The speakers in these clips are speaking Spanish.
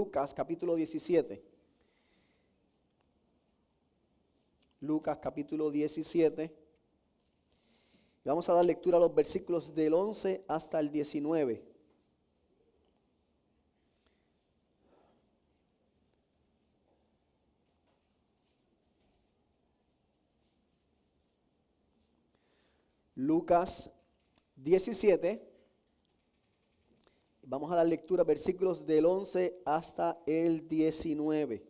Lucas capítulo 17. Lucas capítulo 17. Vamos a dar lectura a los versículos del 11 hasta el 19. Lucas 17. Vamos a dar lectura a versículos del 11 hasta el 19.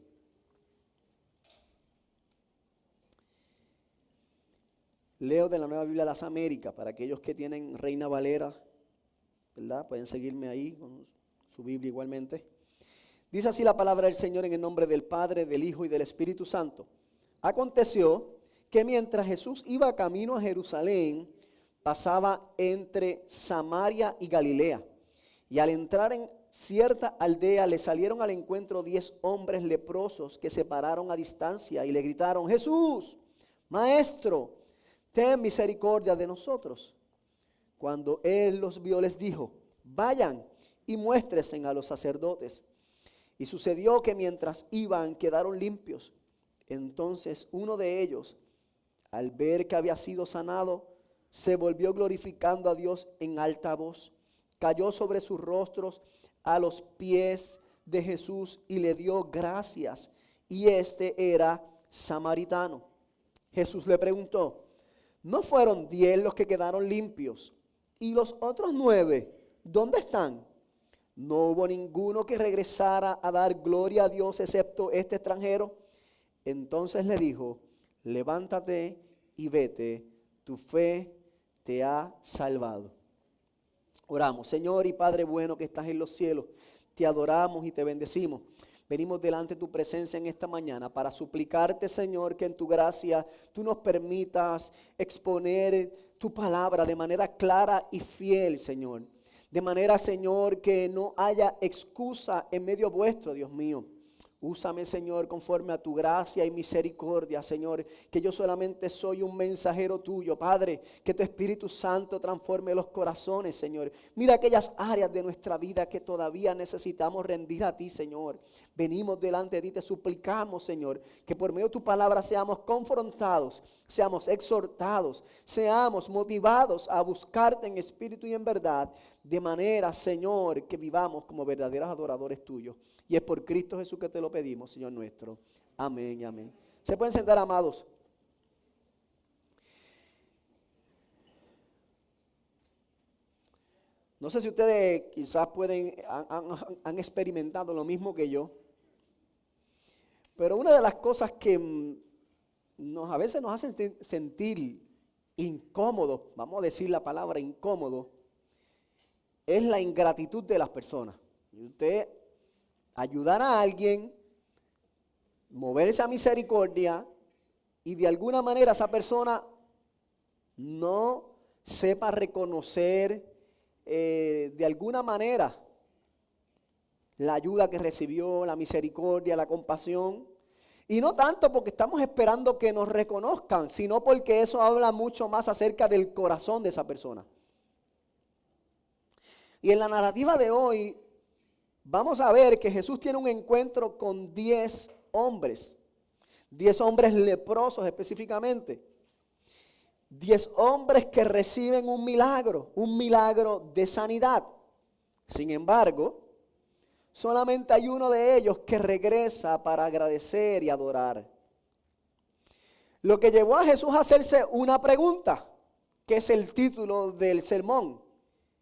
Leo de la Nueva Biblia de las Américas, para aquellos que tienen Reina Valera, ¿verdad? Pueden seguirme ahí con su Biblia igualmente. Dice así la palabra del Señor en el nombre del Padre, del Hijo y del Espíritu Santo. Aconteció que mientras Jesús iba camino a Jerusalén, pasaba entre Samaria y Galilea. Y al entrar en cierta aldea le salieron al encuentro 10 hombres leprosos que se pararon a distancia y le gritaron: Jesús, Maestro, ten misericordia de nosotros. Cuando él los vio, les dijo: vayan y muéstrense a los sacerdotes. Y sucedió que mientras iban quedaron limpios. Entonces uno de ellos, al ver que había sido sanado, se volvió glorificando a Dios en alta voz. Cayó sobre sus rostros a los pies de Jesús y le dio gracias. Y este era samaritano. Jesús le preguntó: ¿no fueron 10 los que quedaron limpios? ¿Y los otros 9, dónde están? No hubo ninguno que regresara a dar gloria a Dios excepto este extranjero. Entonces le dijo: levántate y vete, tu fe te ha salvado. Oramos. Señor y Padre bueno que estás en los cielos, te adoramos y te bendecimos. Venimos delante de tu presencia en esta mañana para suplicarte, Señor, que en tu gracia tú nos permitas exponer tu palabra de manera clara y fiel, Señor. De manera, Señor, que no haya excusa en medio vuestro, Dios mío. Úsame, Señor, conforme a tu gracia y misericordia, Señor, que yo solamente soy un mensajero tuyo, Padre, que tu Espíritu Santo transforme los corazones, Señor. Mira aquellas áreas de nuestra vida que todavía necesitamos rendir a ti, Señor. Venimos delante de ti, te suplicamos, Señor, que por medio de tu palabra seamos confrontados, seamos exhortados, seamos motivados a buscarte en espíritu y en verdad, de manera, Señor, que vivamos como verdaderos adoradores tuyos. Y es por Cristo Jesús que te lo pedimos, Señor nuestro. Amén y amén. ¿Se pueden sentar, amados? No sé si ustedes quizás han experimentado lo mismo que yo. Pero una de las cosas que a veces nos hacen sentir incómodos, vamos a decir la palabra incómodo, es la ingratitud de las personas. Y usted ayudar a alguien, mover esa misericordia y de alguna manera esa persona no sepa reconocer de alguna manera la ayuda que recibió, la misericordia, la compasión. Y no tanto porque estamos esperando que nos reconozcan, sino porque eso habla mucho más acerca del corazón de esa persona. Y en la narrativa de hoy vamos a ver que Jesús tiene un encuentro con 10 hombres. 10 hombres leprosos específicamente. 10 hombres que reciben un milagro de sanidad. Sin embargo, solamente hay uno de ellos que regresa para agradecer y adorar. Lo que llevó a Jesús a hacerse una pregunta, que es el título del sermón.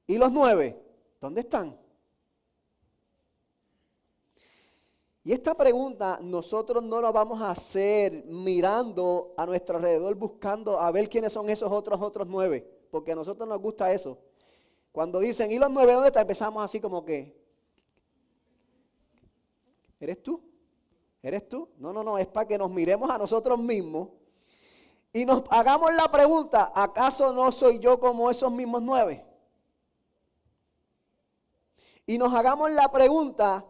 ¿Y los 9? ¿Dónde están? Y esta pregunta nosotros no la vamos a hacer mirando a nuestro alrededor, buscando a ver quiénes son esos otros 9, porque a nosotros nos gusta eso. Cuando dicen, ¿y los 9 dónde están? Empezamos así como que, ¿eres tú? ¿Eres tú? No, es para que nos miremos a nosotros mismos y nos hagamos la pregunta, ¿acaso no soy yo como esos mismos 9? Y nos hagamos la pregunta,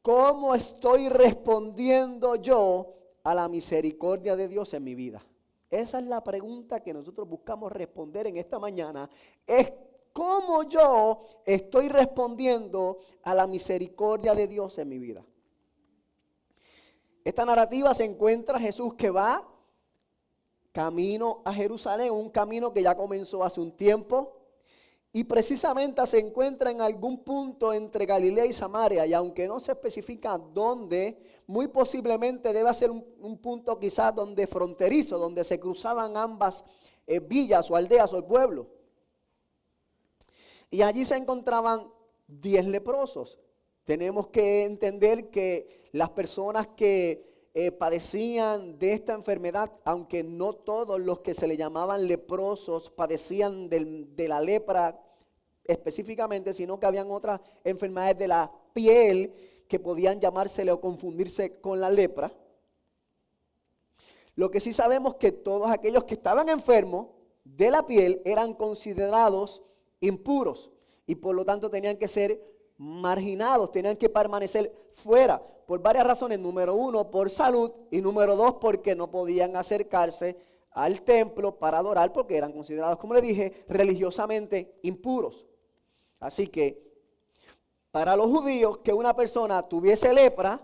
¿cómo estoy respondiendo yo a la misericordia de Dios en mi vida? Esa es la pregunta que nosotros buscamos responder en esta mañana. Es cómo yo estoy respondiendo a la misericordia de Dios en mi vida. esta narrativa se encuentra Jesús que va camino a Jerusalén, un camino que ya comenzó hace un tiempo. Y precisamente se encuentra en algún punto entre Galilea y Samaria, y aunque no se especifica dónde, muy posiblemente debe ser un punto quizás donde fronterizo, donde se cruzaban ambas villas o aldeas o pueblos. Y allí se encontraban 10 leprosos. Tenemos que entender que las personas que padecían de esta enfermedad, aunque no todos los que se le llamaban leprosos padecían de la lepra específicamente, sino que habían otras enfermedades de la piel que podían llamársele o confundirse con la lepra. Lo que sí sabemos que todos aquellos que estaban enfermos de la piel eran considerados impuros y por lo tanto tenían que ser marginados, tenían que permanecer fuera por varias razones. Número uno, por salud, y número dos, porque no podían acercarse al templo para adorar porque eran considerados, como le dije, religiosamente impuros. Así que para los judíos que una persona tuviese lepra,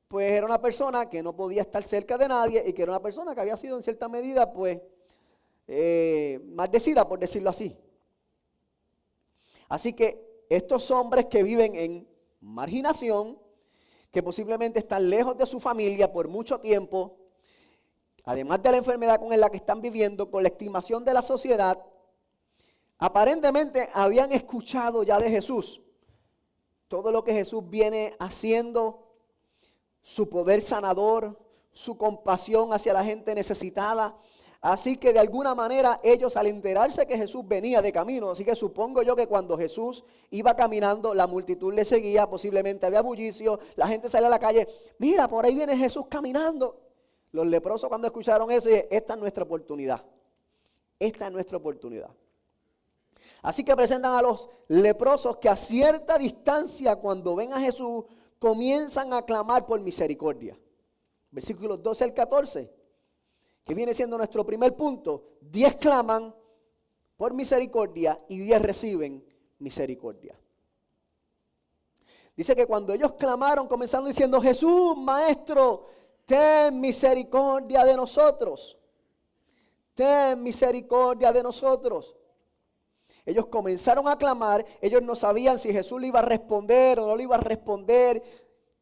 pues era una persona que no podía estar cerca de nadie y que era una persona que había sido en cierta medida pues maldecida, por decirlo así. Así que estos hombres que viven en marginación, que posiblemente están lejos de su familia por mucho tiempo, además de la enfermedad con la que están viviendo, con la estimación de la sociedad, aparentemente habían escuchado ya de Jesús, todo lo que Jesús viene haciendo, su poder sanador, su compasión hacia la gente necesitada. Así que de alguna manera ellos, al enterarse que Jesús venía de camino, así que supongo yo que cuando Jesús iba caminando, la multitud le seguía, posiblemente había bullicio, la gente salía a la calle, mira, por ahí viene Jesús caminando. Los leprosos cuando escucharon eso, dijeron, esta es nuestra oportunidad, esta es nuestra oportunidad. Así que presentan a los leprosos que a cierta distancia, cuando ven a Jesús, comienzan a clamar por misericordia. Versículos 12 al 14. Que viene siendo nuestro primer punto. 10 claman por misericordia y 10 reciben misericordia. Dice que cuando ellos clamaron, comenzaron diciendo, Jesús, Maestro, ten misericordia de nosotros. Ten misericordia de nosotros. Ellos comenzaron a clamar, ellos no sabían si Jesús le iba a responder o no le iba a responder,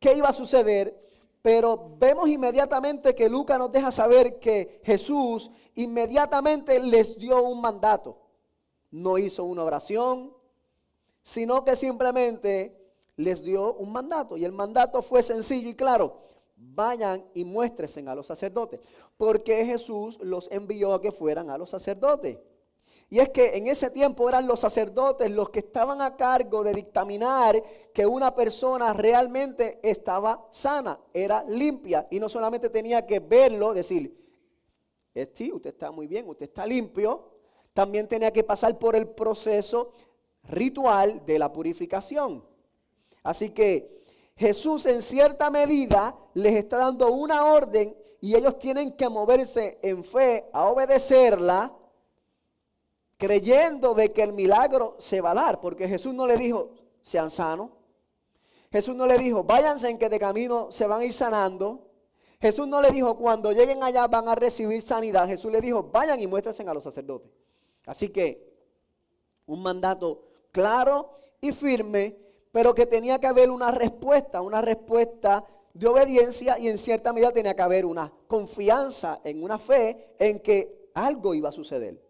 qué iba a suceder. Pero vemos inmediatamente que Lucas nos deja saber que Jesús inmediatamente les dio un mandato. No hizo una oración, sino que simplemente les dio un mandato. Y el mandato fue sencillo y claro. Vayan y muéstrense a los sacerdotes. Porque Jesús los envió a que fueran a los sacerdotes. Y es que en ese tiempo eran los sacerdotes los que estaban a cargo de dictaminar que una persona realmente estaba sana, era limpia. Y no solamente tenía que verlo, decir, sí, usted está muy bien, usted está limpio. También tenía que pasar por el proceso ritual de la purificación. Así que Jesús en cierta medida les está dando una orden y ellos tienen que moverse en fe a obedecerla, creyendo de que el milagro se va a dar, porque Jesús no le dijo, sean sanos. Jesús no le dijo, váyanse en que de camino se van a ir sanando. Jesús no le dijo, cuando lleguen allá van a recibir sanidad. Jesús le dijo, vayan y muéstrense a los sacerdotes. Así que un mandato claro y firme, pero que tenía que haber una respuesta de obediencia y en cierta medida tenía que haber una confianza en una fe en que algo iba a suceder.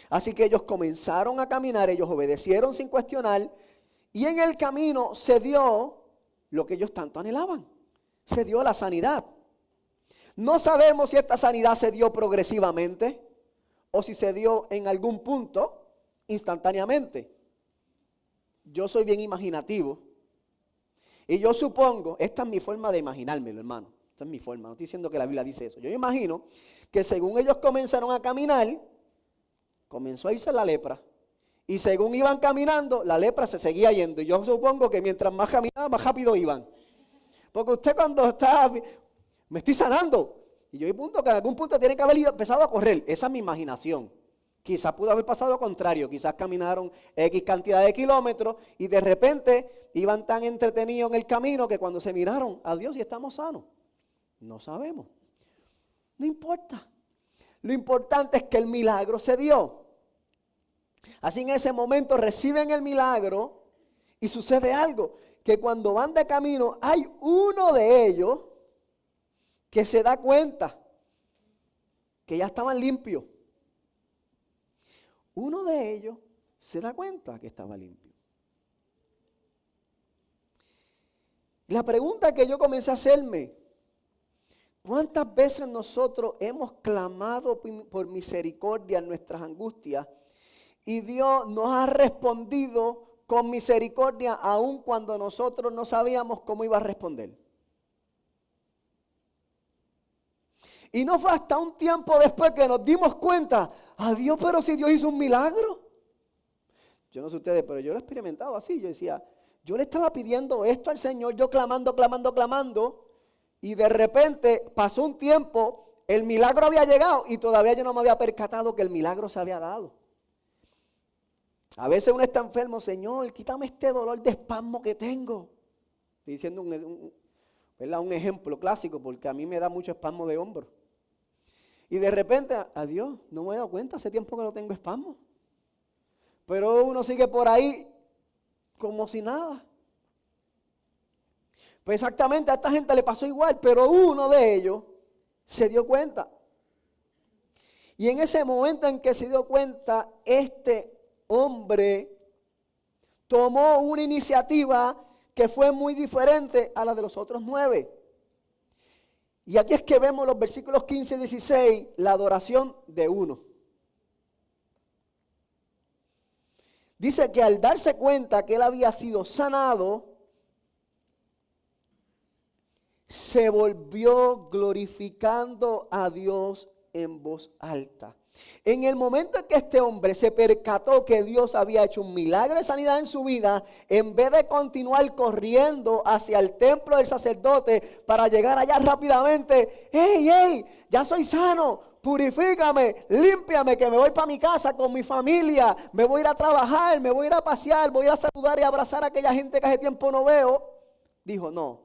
Así que ellos comenzaron a caminar, ellos obedecieron sin cuestionar y en el camino se dio lo que ellos tanto anhelaban, se dio la sanidad. No sabemos si esta sanidad se dio progresivamente o si se dio en algún punto instantáneamente. Yo soy bien imaginativo y yo supongo, esta es mi forma de imaginármelo, hermano, esta es mi forma, no estoy diciendo que la Biblia dice eso. Yo imagino que según ellos comenzaron a caminar, comenzó a irse la lepra. Y según iban caminando, la lepra se seguía yendo. Y yo supongo que mientras más caminaban, más rápido iban. Porque usted cuando está, me estoy sanando. Y yo punto que en algún punto tiene que haber empezado a correr. Esa es mi imaginación. Quizás pudo haber pasado lo contrario. Quizás caminaron X cantidad de kilómetros y de repente iban tan entretenidos en el camino que cuando se miraron, adiós y estamos sanos. No sabemos. No importa. Lo importante es que el milagro se dio. Así en ese momento reciben el milagro y sucede algo, que cuando van de camino hay uno de ellos que se da cuenta que ya estaban limpios. Uno de ellos se da cuenta que estaba limpio. La pregunta que yo comencé a hacerme: ¿cuántas veces nosotros hemos clamado por misericordia en nuestras angustias y Dios nos ha respondido con misericordia aun cuando nosotros no sabíamos cómo iba a responder? Y no fue hasta un tiempo después que nos dimos cuenta: adiós, pero si Dios hizo un milagro. Yo no sé ustedes, pero yo lo he experimentado así. Yo decía, yo le estaba pidiendo esto al Señor, yo clamando, y de repente pasó un tiempo, el milagro había llegado y todavía yo no me había percatado que el milagro se había dado. A veces uno está enfermo: Señor, quítame este dolor de espasmo que tengo. Estoy diciendo un ejemplo clásico, porque a mí me da mucho espasmo de hombro. Y de repente, adiós, no me he dado cuenta, hace tiempo que no tengo espasmo. Pero uno sigue por ahí como si nada. Pues exactamente a esta gente le pasó igual, pero uno de ellos se dio cuenta. Y en ese momento en que se dio cuenta, este hombre tomó una iniciativa que fue muy diferente a la de los otros 9. Y aquí es que vemos los versículos 15 y 16, la adoración de uno. Dice que al darse cuenta que él había sido sanado, se volvió glorificando a Dios en voz alta. En el momento en que este hombre se percató que Dios había hecho un milagro de sanidad en su vida, en vez de continuar corriendo hacia el templo del sacerdote para llegar allá rápidamente: ¡Hey, ya soy sano! Purifícame, límpiame, que me voy para mi casa con mi familia, me voy a ir a trabajar, me voy a ir a pasear, voy a saludar y abrazar a aquella gente que hace tiempo no veo. Dijo, no.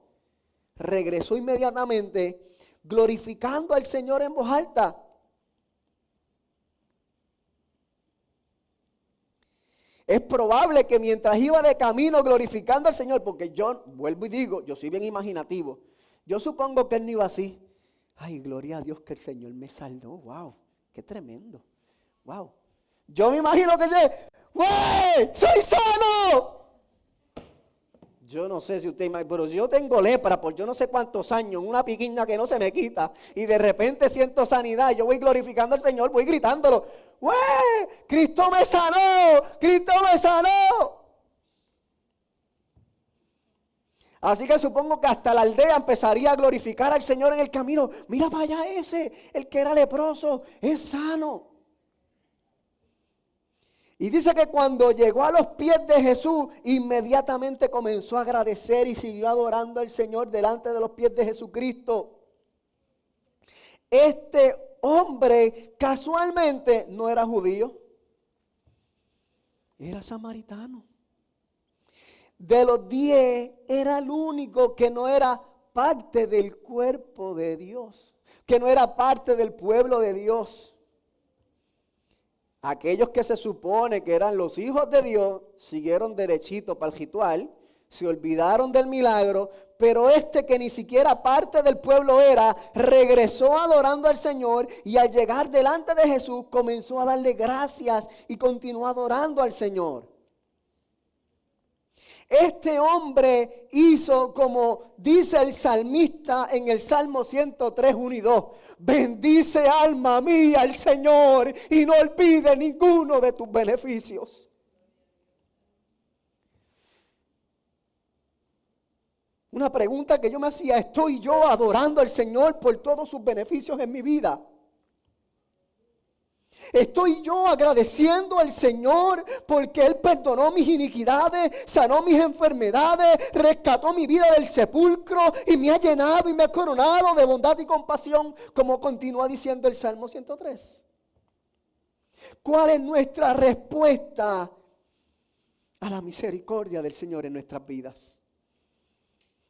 Regresó inmediatamente glorificando al Señor en voz alta. Es probable que mientras iba de camino glorificando al Señor, porque yo vuelvo y digo, yo soy bien imaginativo, yo supongo que él no iba así: ay, gloria a Dios que el Señor me salvó, wow, qué tremendo, wow. Yo me imagino que ¡wey! ¡Soy sano! Yo no sé si usted imagina, pero yo tengo lepra por yo no sé cuántos años, una piquiña que no se me quita, y de repente siento sanidad. Yo voy glorificando al Señor, voy gritándolo: ¡wey! ¡Cristo me sanó! ¡Cristo me sanó! Así que supongo que hasta la aldea empezaría a glorificar al Señor en el camino. Mira para allá ese, el que era leproso, es sano. Y dice que cuando llegó a los pies de Jesús, inmediatamente comenzó a agradecer y siguió adorando al Señor delante de los pies de Jesucristo. Este hombre casualmente no era judío, era samaritano. De los 10 era el único que no era parte del cuerpo de Dios, que no era parte del pueblo de Dios. Aquellos que se supone que eran los hijos de Dios siguieron derechito para el ritual, se olvidaron del milagro, pero este que ni siquiera parte del pueblo era, regresó adorando al Señor, y al llegar delante de Jesús comenzó a darle gracias y continuó adorando al Señor. Este hombre hizo como dice el salmista en el Salmo 103, 1 y 2. Bendice alma mía al Señor y no olvide ninguno de tus beneficios. Una pregunta que yo me hacía: ¿estoy yo adorando al Señor por todos sus beneficios en mi vida? ¿Estoy yo agradeciendo al Señor porque Él perdonó mis iniquidades, sanó mis enfermedades, rescató mi vida del sepulcro y me ha llenado y me ha coronado de bondad y compasión, como continúa diciendo el Salmo 103? ¿Cuál es nuestra respuesta a la misericordia del Señor en nuestras vidas?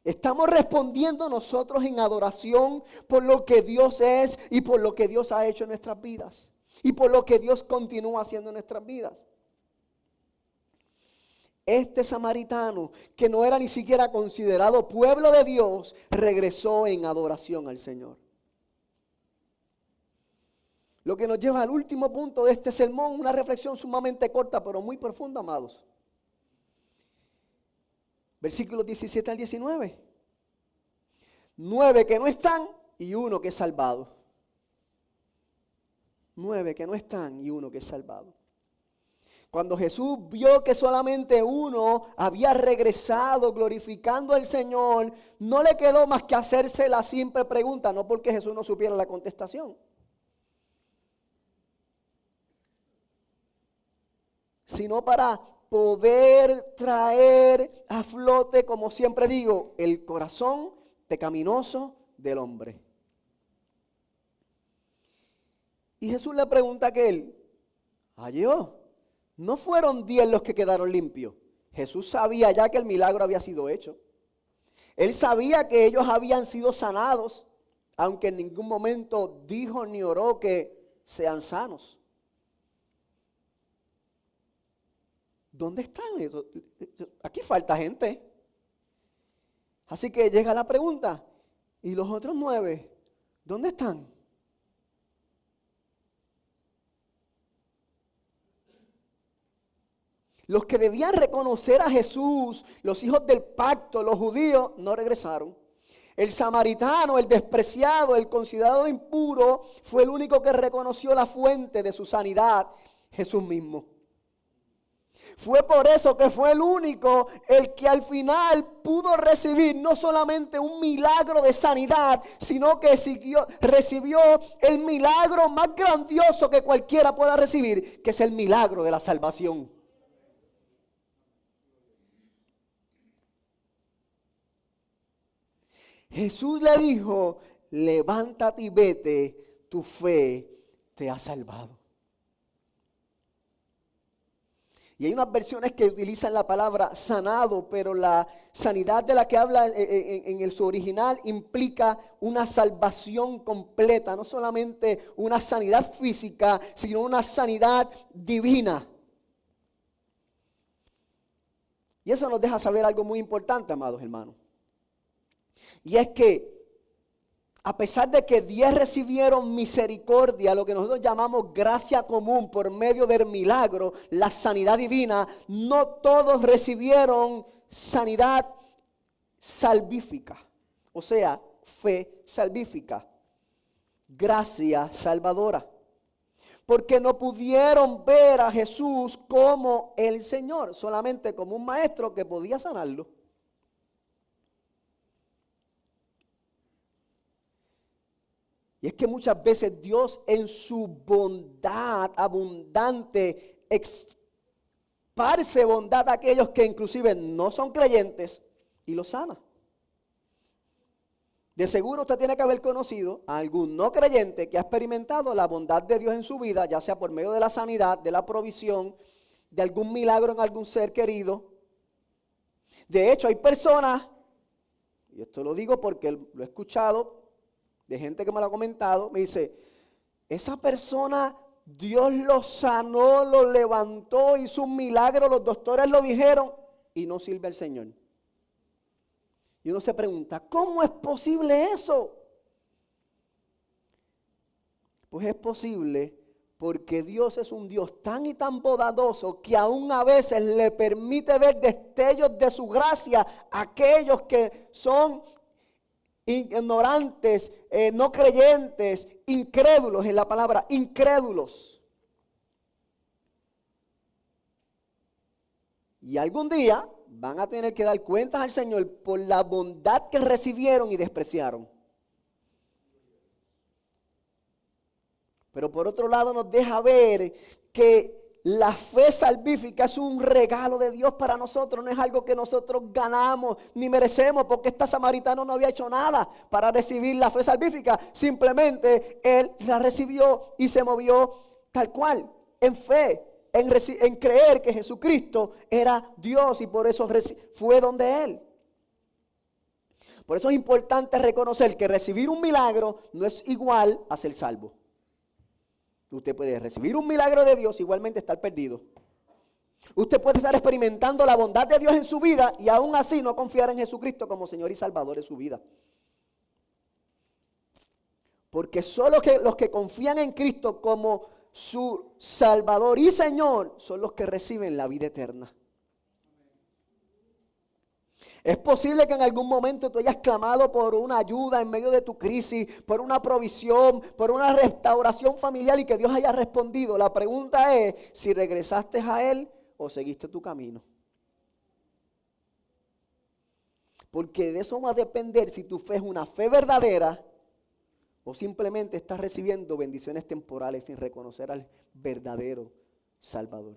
Estamos respondiendo nosotros en adoración por lo que Dios es y por lo que Dios ha hecho en nuestras vidas. Y por lo que Dios continúa haciendo en nuestras vidas. Este samaritano, que no era ni siquiera considerado pueblo de Dios, regresó en adoración al Señor. Lo que nos lleva al último punto de este sermón, una reflexión sumamente corta, pero muy profunda, amados. Versículos 17 al 19. 9 que no están y 1 que es salvado. 9 que no están y 1 que es salvado. Cuando Jesús vio que solamente 1 había regresado glorificando al Señor, no le quedó más que hacerse la simple pregunta, no porque Jesús no supiera la contestación, sino para poder traer a flote, como siempre digo, el corazón pecaminoso del hombre. Y Jesús le pregunta a aquel: ¿halló? No fueron 10 los que quedaron limpios. Jesús sabía ya que el milagro había sido hecho. Él sabía que ellos habían sido sanados, aunque en ningún momento dijo ni oró que sean sanos. ¿Dónde están? Aquí falta gente. Así que llega la pregunta: ¿y los otros 9? ¿Dónde están? Los que debían reconocer a Jesús, los hijos del pacto, los judíos, no regresaron. El samaritano, el despreciado, el considerado impuro, fue el único que reconoció la fuente de su sanidad, Jesús mismo. Fue por eso que fue el único el que al final pudo recibir no solamente un milagro de sanidad, sino que recibió el milagro más grandioso que cualquiera pueda recibir, que es el milagro de la salvación. Jesús le dijo: levántate y vete, tu fe te ha salvado. Y hay unas versiones que utilizan la palabra sanado, pero la sanidad de la que habla en su original implica una salvación completa, no solamente una sanidad física, sino una sanidad divina. Y eso nos deja saber algo muy importante, amados hermanos. Y es que a pesar de que 10 recibieron misericordia, lo que nosotros llamamos gracia común por medio del milagro, la sanidad divina, no todos recibieron sanidad salvífica, o sea, fe salvífica, gracia salvadora. Porque no pudieron ver a Jesús como el Señor, solamente como un maestro que podía sanarlo. Y es que muchas veces Dios en su bondad abundante esparce bondad a aquellos que inclusive no son creyentes y los sana. De seguro usted tiene que haber conocido a algún no creyente que ha experimentado la bondad de Dios en su vida, ya sea por medio de la sanidad, de la provisión, de algún milagro en algún ser querido. De hecho, hay personas, y esto lo digo porque lo he escuchado de gente que me lo ha comentado, me dice: esa persona Dios lo sanó, lo levantó, hizo un milagro, los doctores lo dijeron y no sirve al Señor. Y uno se pregunta: ¿cómo es posible eso? Pues es posible porque Dios es un Dios tan y tan bondadoso que aún a veces le permite ver destellos de su gracia a aquellos que son ignorantes, no creyentes, incrédulos, en la palabra incrédulos. Y algún día van a tener que dar cuentas al Señor por la bondad que recibieron y despreciaron. Pero por otro lado nos deja ver que la fe salvífica es un regalo de Dios para nosotros, no es algo que nosotros ganamos ni merecemos, porque este samaritano no había hecho nada para recibir la fe salvífica, simplemente él la recibió y se movió tal cual, en fe, en creer que Jesucristo era Dios y por eso fue donde él. Por eso es importante reconocer que recibir un milagro no es igual a ser salvo. Usted puede recibir un milagro de Dios, igualmente estar perdido. Usted puede estar experimentando la bondad de Dios en su vida y aún así no confiar en Jesucristo como Señor y Salvador de su vida. Porque solo los que confían en Cristo como su Salvador y Señor son los que reciben la vida eterna. Es posible que en algún momento tú hayas clamado por una ayuda en medio de tu crisis, por una provisión, por una restauración familiar y que Dios haya respondido. La pregunta es si regresaste a Él o seguiste tu camino. Porque de eso va a depender si tu fe es una fe verdadera o simplemente estás recibiendo bendiciones temporales sin reconocer al verdadero Salvador.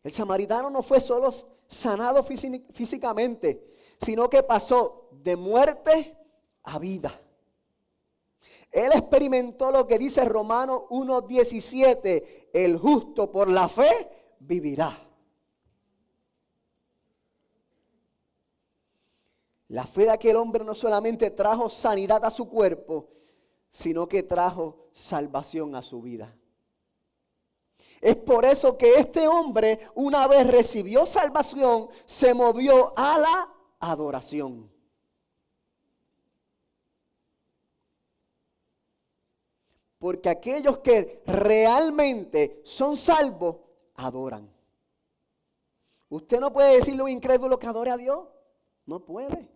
El samaritano no fue solo sanado físicamente, sino que pasó de muerte a vida. Él experimentó lo que dice Romanos 1:17, el justo por la fe vivirá. La fe de aquel hombre no solamente trajo sanidad a su cuerpo, sino que trajo salvación a su vida. Es por eso que este hombre, una vez recibió salvación, se movió a la adoración. Porque aquellos que realmente son salvos, adoran. Usted no puede decirle a un incrédulo que adore a Dios. No puede.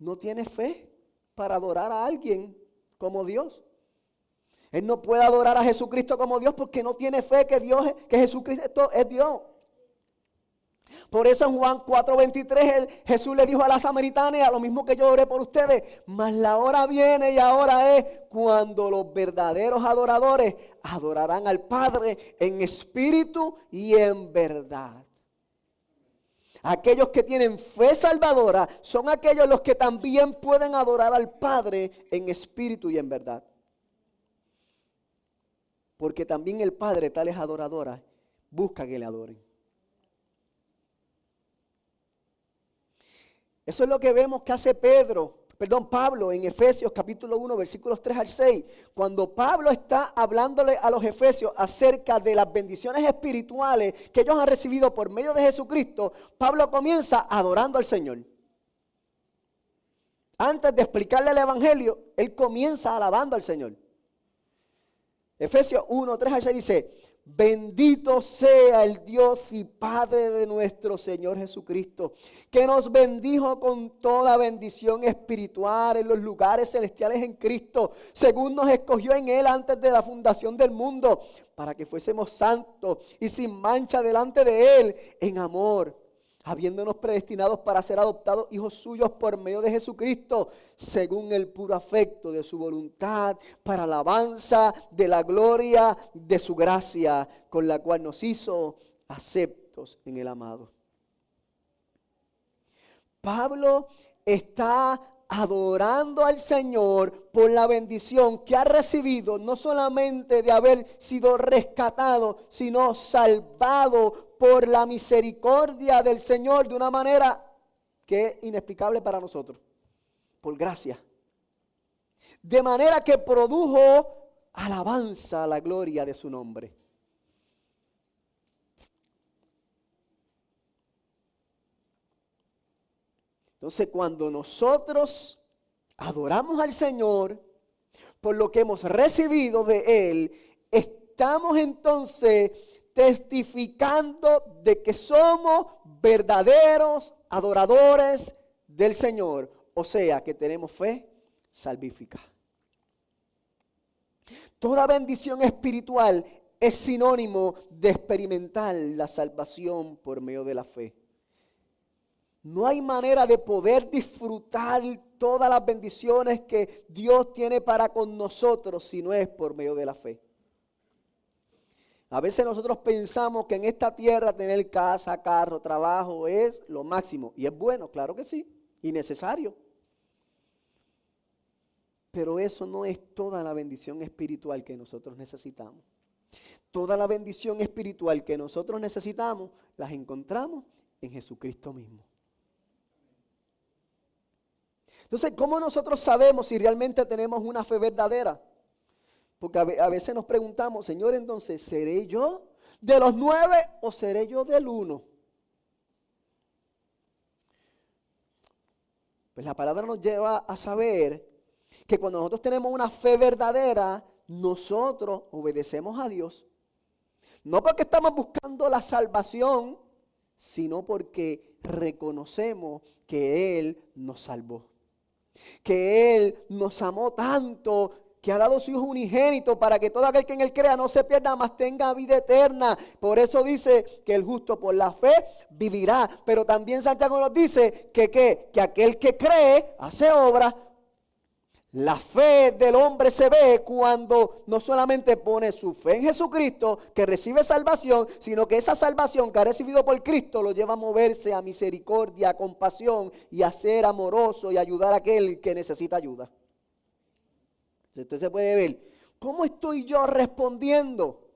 No tiene fe para adorar a alguien como Dios. Él no puede adorar a Jesucristo como Dios porque no tiene fe que Jesucristo es Dios. Por eso en Juan 4:23 Jesús le dijo a la samaritana, lo mismo que yo oré por ustedes, mas la hora viene y ahora es cuando los verdaderos adoradores adorarán al Padre en espíritu y en verdad. Aquellos que tienen fe salvadora son aquellos los que también pueden adorar al Padre en espíritu y en verdad. Porque también el Padre, tales adoradoras, busca que le adoren. Eso es lo que vemos que hace Pablo en Efesios capítulo 1, versículos 3 al 6. Cuando Pablo está hablándole a los efesios acerca de las bendiciones espirituales que ellos han recibido por medio de Jesucristo, Pablo comienza adorando al Señor. Antes de explicarle el evangelio, él comienza alabando al Señor. Efesios 1, 3 al 6 dice: bendito sea el Dios y Padre de nuestro Señor Jesucristo, que nos bendijo con toda bendición espiritual en los lugares celestiales en Cristo, según nos escogió en Él antes de la fundación del mundo, para que fuésemos santos y sin mancha delante de Él en amor, habiéndonos predestinados para ser adoptados hijos suyos por medio de Jesucristo, según el puro afecto de su voluntad, para alabanza de la gloria de su gracia, con la cual nos hizo aceptos en el amado. Pablo está adorando al Señor por la bendición que ha recibido, no solamente de haber sido rescatado, sino salvado por la misericordia del Señor de una manera que es inexplicable para nosotros, por gracia. De manera que produjo alabanza a la gloria de su nombre. Entonces, cuando nosotros adoramos al Señor por lo que hemos recibido de Él, estamos entonces testificando de que somos verdaderos adoradores del Señor. O sea, que tenemos fe salvífica. Toda bendición espiritual es sinónimo de experimentar la salvación por medio de la fe. No hay manera de poder disfrutar todas las bendiciones que Dios tiene para con nosotros si no es por medio de la fe. A veces nosotros pensamos que en esta tierra tener casa, carro, trabajo es lo máximo. Y es bueno, claro que sí, y necesario. Pero eso no es toda la bendición espiritual que nosotros necesitamos. Toda la bendición espiritual que nosotros necesitamos las encontramos en Jesucristo mismo. Entonces, ¿cómo nosotros sabemos si realmente tenemos una fe verdadera? Porque a veces nos preguntamos, Señor, entonces, ¿seré yo de los 9 o seré yo del 1? Pues la palabra nos lleva a saber que cuando nosotros tenemos una fe verdadera, nosotros obedecemos a Dios. No porque estamos buscando la salvación, sino porque reconocemos que Él nos salvó. Que Él nos amó tanto que ha dado su Hijo unigénito para que todo aquel que en Él crea no se pierda, mas tenga vida eterna. Por eso dice que el justo por la fe vivirá. Pero también Santiago nos dice que aquel que cree hace obra. La fe del hombre se ve cuando no solamente pone su fe en Jesucristo, que recibe salvación, sino que esa salvación que ha recibido por Cristo lo lleva a moverse a misericordia, a compasión y a ser amoroso y ayudar a aquel que necesita ayuda. Entonces se puede ver, ¿cómo estoy yo respondiendo?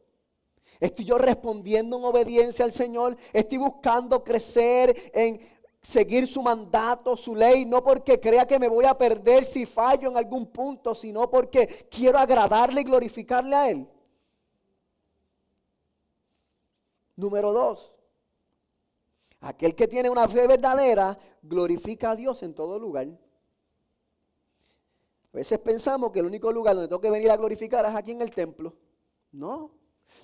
¿Estoy yo respondiendo en obediencia al Señor? ¿Estoy buscando crecer en seguir su mandato, su ley, no porque crea que me voy a perder si fallo en algún punto, sino porque quiero agradarle y glorificarle a Él? Número 2, aquel que tiene una fe verdadera glorifica a Dios en todo lugar. A veces pensamos que el único lugar donde tengo que venir a glorificar es aquí en el templo. No.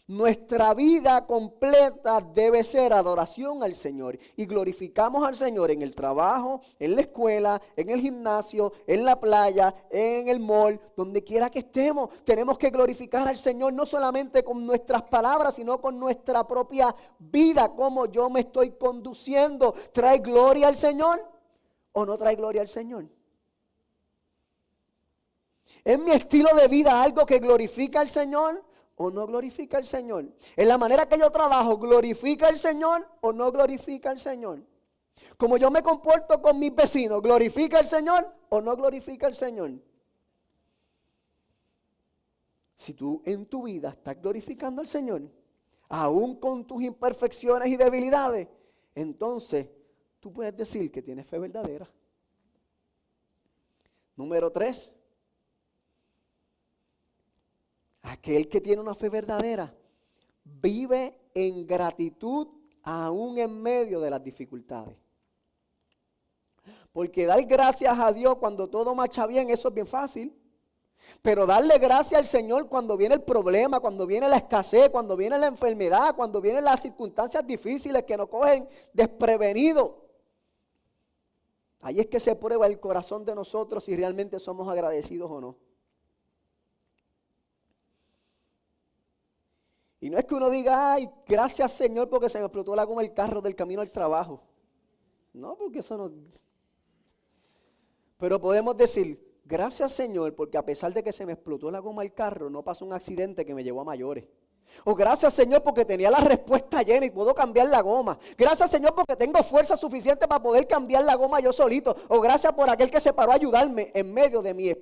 Nuestra vida completa debe ser adoración al Señor. Y glorificamos al Señor en el trabajo, en la escuela, en el gimnasio, en la playa, en el mall, donde quiera que estemos. Tenemos que glorificar al Señor no solamente con nuestras palabras, sino con nuestra propia vida. Cómo yo me estoy conduciendo. ¿Trae gloria al Señor o no trae gloria al Señor? ¿Es mi estilo de vida algo que glorifica al Señor o no glorifica al Señor? ¿En la manera que yo trabajo glorifica al Señor o no glorifica al Señor? ¿Cómo yo me comporto con mis vecinos glorifica al Señor o no glorifica al Señor? Si tú en tu vida estás glorificando al Señor, aún con tus imperfecciones y debilidades, entonces tú puedes decir que tienes fe verdadera. Número 3. Aquel que tiene una fe verdadera vive en gratitud aún en medio de las dificultades. Porque dar gracias a Dios cuando todo marcha bien, eso es bien fácil. Pero darle gracias al Señor cuando viene el problema, cuando viene la escasez, cuando viene la enfermedad, cuando vienen las circunstancias difíciles que nos cogen desprevenidos. Ahí es que se prueba el corazón de nosotros si realmente somos agradecidos o no. Y no es que uno diga, ay, gracias Señor porque se me explotó la goma del carro del camino al trabajo. No, porque eso no. Pero podemos decir, gracias Señor porque a pesar de que se me explotó la goma del carro, no pasó un accidente que me llevó a mayores. O gracias Señor porque tenía la respuesta llena y puedo cambiar la goma. Gracias Señor porque tengo fuerza suficiente para poder cambiar la goma yo solito. O gracias por aquel que se paró a ayudarme en medio de mi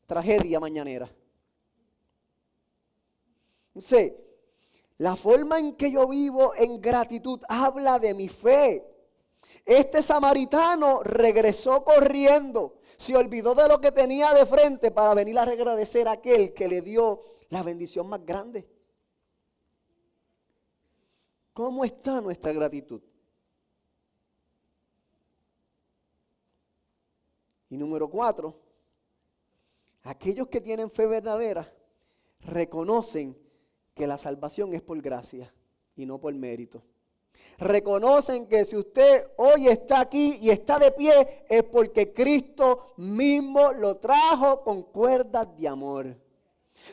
tragedia mañanera. Entonces, la forma en que yo vivo en gratitud habla de mi fe. Este samaritano regresó corriendo, se olvidó de lo que tenía de frente para venir a agradecer a aquel que le dio la bendición más grande. ¿Cómo está nuestra gratitud? Y número 4, aquellos que tienen fe verdadera reconocen que la salvación es por gracia y no por mérito. Reconocen que si usted hoy está aquí y está de pie es porque Cristo mismo lo trajo con cuerdas de amor.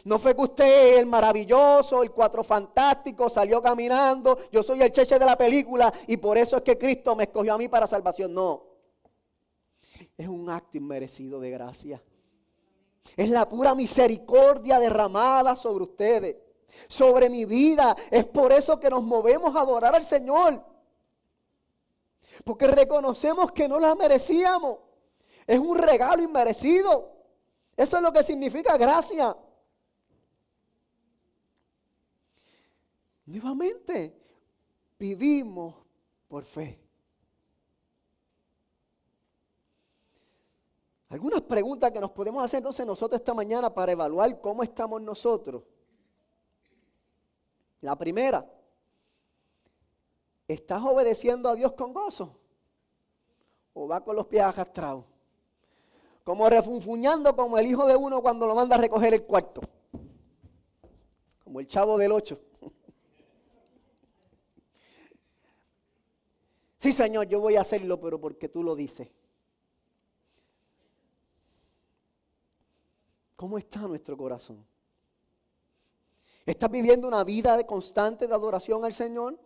No fue que usted es el maravilloso, el cuatro fantástico, salió caminando, yo soy el cheche de la película y por eso es que Cristo me escogió a mí para salvación. No, es un acto inmerecido de gracia. Es la pura misericordia derramada sobre ustedes, sobre mi vida. Es por eso que nos movemos a adorar al Señor. Porque reconocemos que no la merecíamos. Es un regalo inmerecido. Eso es lo que significa gracia. Nuevamente, vivimos por fe. Algunas preguntas que nos podemos hacer entonces nosotros esta mañana para evaluar cómo estamos nosotros. La primera, ¿estás obedeciendo a Dios con gozo? ¿O va con los pies arrastrados? Como refunfuñando como el hijo de uno cuando lo manda a recoger el cuarto. Como el Chavo del 8. Sí, Señor, yo voy a hacerlo, pero porque tú lo dices. ¿Cómo está nuestro corazón? ¿Estás viviendo una vida constante de adoración al Señor?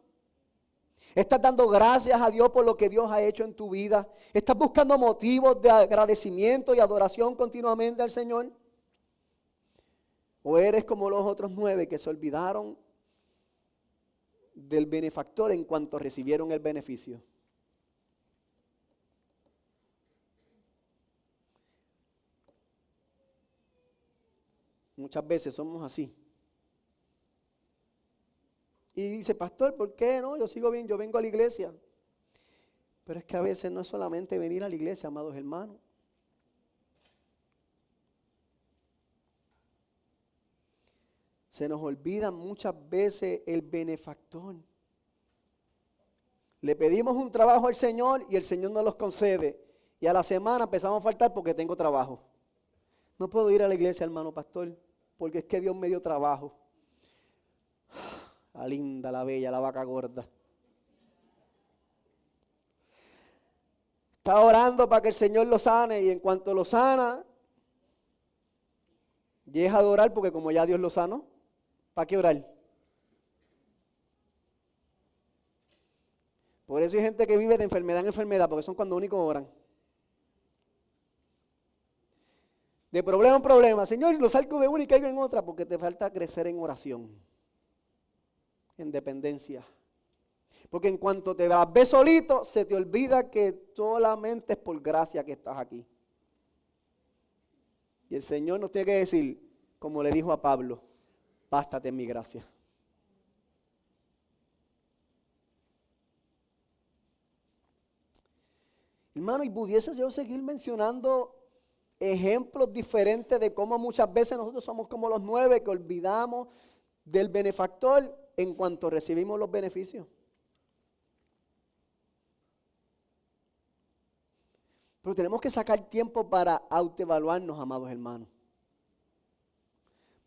¿Estás dando gracias a Dios por lo que Dios ha hecho en tu vida? ¿Estás buscando motivos de agradecimiento y adoración continuamente al Señor? ¿O eres como los otros 9 que se olvidaron del benefactor en cuanto recibieron el beneficio? Muchas veces somos así. Y dice, pastor, ¿por qué no? Yo sigo bien, yo vengo a la iglesia. Pero es que a veces no es solamente venir a la iglesia, amados hermanos. Se nos olvida muchas veces el benefactor. Le pedimos un trabajo al Señor y el Señor nos los concede. Y a la semana empezamos a faltar porque tengo trabajo. No puedo ir a la iglesia, hermano pastor, porque es que Dios me dio trabajo. La linda, la bella, la vaca gorda. Está orando para que el Señor lo sane y en cuanto lo sana, deja de orar porque como ya Dios lo sanó, ¿para qué orar? Por eso hay gente que vive de enfermedad en enfermedad, porque son cuando únicos oran. De problema en problema. Señor, lo salgo de una y caigo en otra, porque te falta crecer en oración, en dependencia. Porque en cuanto te ves solito, se te olvida que solamente es por gracia que estás aquí. Y el Señor nos tiene que decir, como le dijo a Pablo, bástate en mi gracia. Hermano, y pudiese yo seguir mencionando ejemplos diferentes de cómo muchas veces nosotros somos como los 9 que olvidamos del benefactor en cuanto recibimos los beneficios. Pero tenemos que sacar tiempo para autoevaluarnos, amados hermanos.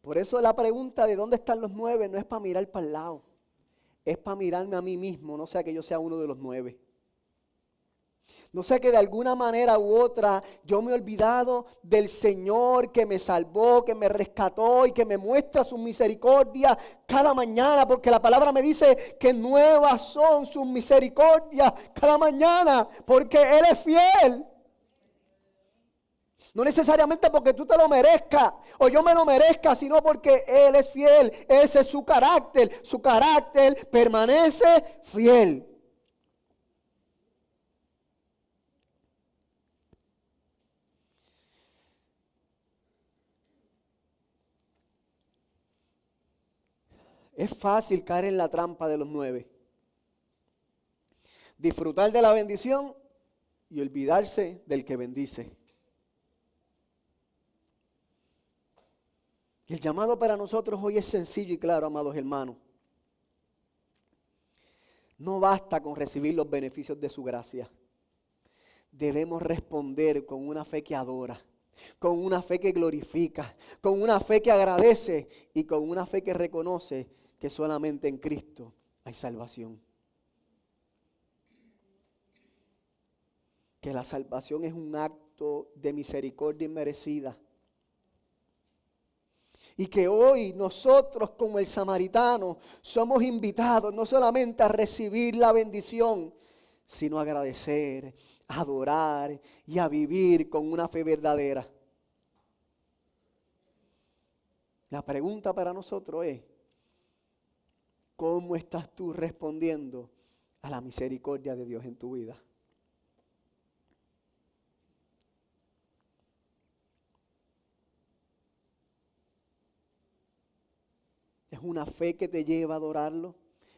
Por eso la pregunta de dónde están los 9 no es para mirar para el lado, es para mirarme a mí mismo, no sea que yo sea uno de los 9. No sea que de alguna manera u otra yo me he olvidado del Señor que me salvó, que me rescató y que me muestra su misericordia cada mañana, porque la palabra me dice que nuevas son sus misericordias cada mañana, porque Él es fiel. No necesariamente porque tú te lo merezcas o yo me lo merezca, sino porque Él es fiel. Ese es su carácter. Su carácter permanece fiel. Es fácil caer en la trampa de los 9. Disfrutar de la bendición y olvidarse del que bendice. El llamado para nosotros hoy es sencillo y claro, amados hermanos. No basta con recibir los beneficios de su gracia. Debemos responder con una fe que adora, con una fe que glorifica, con una fe que agradece y con una fe que reconoce que solamente en Cristo hay salvación. Que la salvación es un acto de misericordia inmerecida. Y que hoy nosotros como el samaritano somos invitados no solamente a recibir la bendición, sino a agradecer, a adorar y a vivir con una fe verdadera. La pregunta para nosotros es, ¿cómo estás tú respondiendo a la misericordia de Dios en tu vida? Es una fe que te lleva a adorarlo.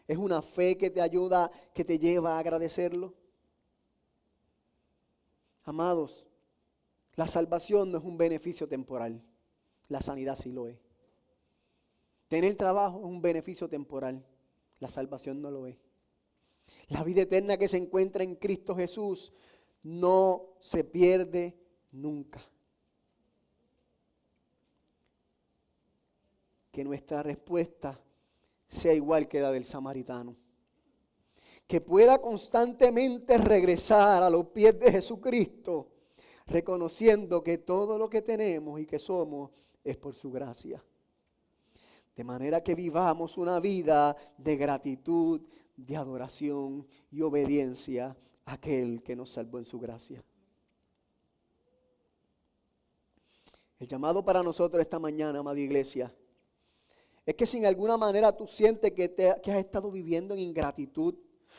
Es una fe que te ayuda, que te lleva a agradecerlo. Amados, La salvación no es un beneficio temporal. La sanidad sí lo es. Tener trabajo es un beneficio temporal. La salvación no lo es. La vida eterna que se encuentra en Cristo Jesús no se pierde nunca. Que nuestra respuesta sea igual que la del samaritano. Que pueda constantemente regresar a los pies de Jesucristo, reconociendo que todo lo que tenemos y que somos es por su gracia. De manera que vivamos una vida de gratitud, de adoración y obediencia a aquel que nos salvó en su gracia. El llamado para nosotros esta mañana, amada iglesia, es que si en alguna manera tú sientes que has estado viviendo en ingratitud,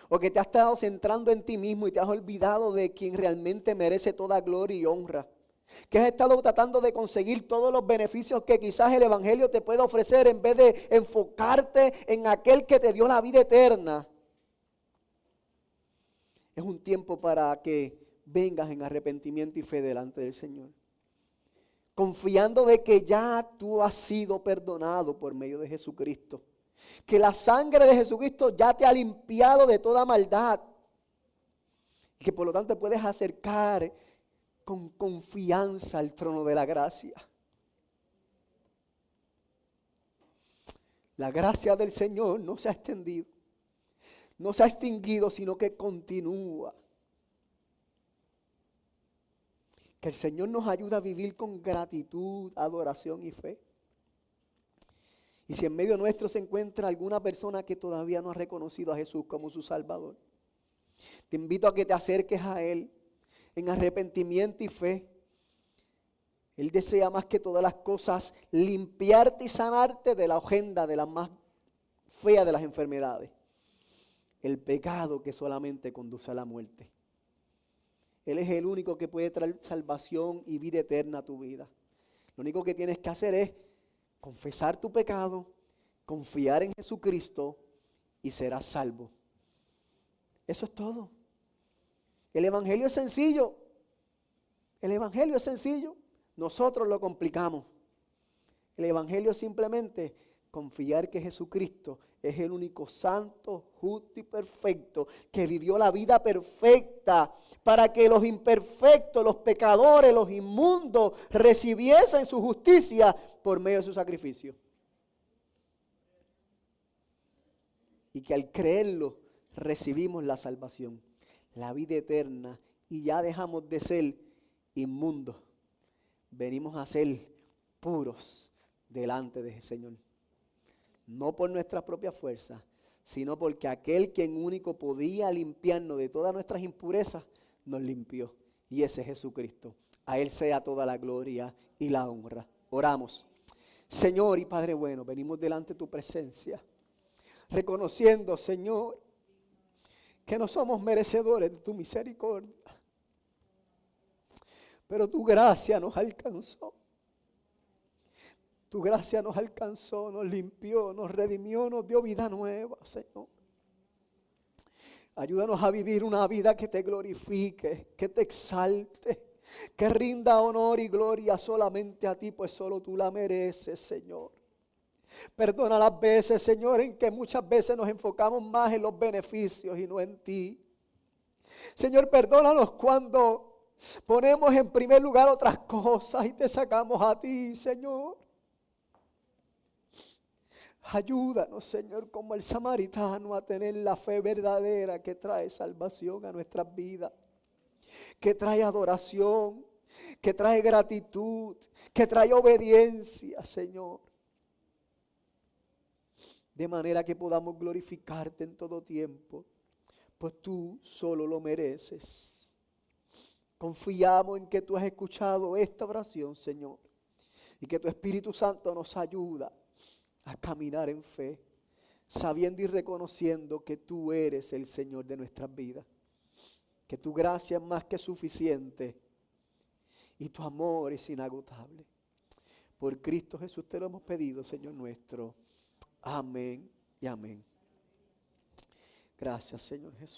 o que te has estado centrando en ti mismo y te has olvidado de quien realmente merece toda gloria y honra, que has estado tratando de conseguir todos los beneficios que quizás el Evangelio te puede ofrecer en vez de enfocarte en aquel que te dio la vida eterna, es un tiempo para que vengas en arrepentimiento y fe delante del Señor, confiando de que ya tú has sido perdonado por medio de Jesucristo, que la sangre de Jesucristo ya te ha limpiado de toda maldad, y que por lo tanto puedes acercar con confianza al trono de la gracia. La gracia del Señor no se ha extendido, no se ha extinguido, sino que continúa. Que el Señor nos ayude a vivir con gratitud, adoración y fe. Y si en medio nuestro se encuentra alguna persona que todavía no ha reconocido a Jesús como su Salvador, te invito a que te acerques a Él en arrepentimiento y fe. Él desea más que todas las cosas limpiarte y sanarte de la agenda de la más fea de las enfermedades, el pecado que solamente conduce a la muerte. Él es el único que puede traer salvación y vida eterna a tu vida. Lo único que tienes que hacer es confesar tu pecado, confiar en Jesucristo y serás salvo. Eso es todo. El Evangelio es sencillo. El Evangelio es sencillo. Nosotros lo complicamos. El Evangelio es simplemente confiar que Jesucristo es el único santo, justo y perfecto que vivió la vida perfecta para que los imperfectos, los pecadores, los inmundos recibiesen su justicia por medio de su sacrificio. Y que al creerlo recibimos la salvación, la vida eterna, y ya dejamos de ser inmundos. Venimos a ser puros delante del Señor. No por nuestras propias fuerzas, sino porque aquel quien único podía limpiarnos de todas nuestras impurezas, nos limpió. Y ese es Jesucristo. A Él sea toda la gloria y la honra. Oramos. Señor y Padre bueno, venimos delante de tu presencia, reconociendo, Señor, que no somos merecedores de tu misericordia, pero tu gracia nos alcanzó. Tu gracia nos alcanzó, nos limpió, nos redimió, nos dio vida nueva, Señor. Ayúdanos a vivir una vida que te glorifique, que te exalte, que rinda honor y gloria solamente a ti, pues solo tú la mereces, Señor. Perdona las veces, Señor, en que muchas veces nos enfocamos más en los beneficios y no en ti. Señor, perdónanos cuando ponemos en primer lugar otras cosas y te sacamos a ti, Señor. Ayúdanos, Señor, como el samaritano, a tener la fe verdadera que trae salvación a nuestras vidas, que trae adoración, que trae gratitud, que trae obediencia, Señor. De manera que podamos glorificarte en todo tiempo, pues tú solo lo mereces. Confiamos en que tú has escuchado esta oración, Señor, y que tu Espíritu Santo nos ayuda a caminar en fe, sabiendo y reconociendo que tú eres el Señor de nuestras vidas, que tu gracia es más que suficiente y tu amor es inagotable. Por Cristo Jesús te lo hemos pedido, Señor nuestro. Amén y amén. Gracias, Señor Jesús.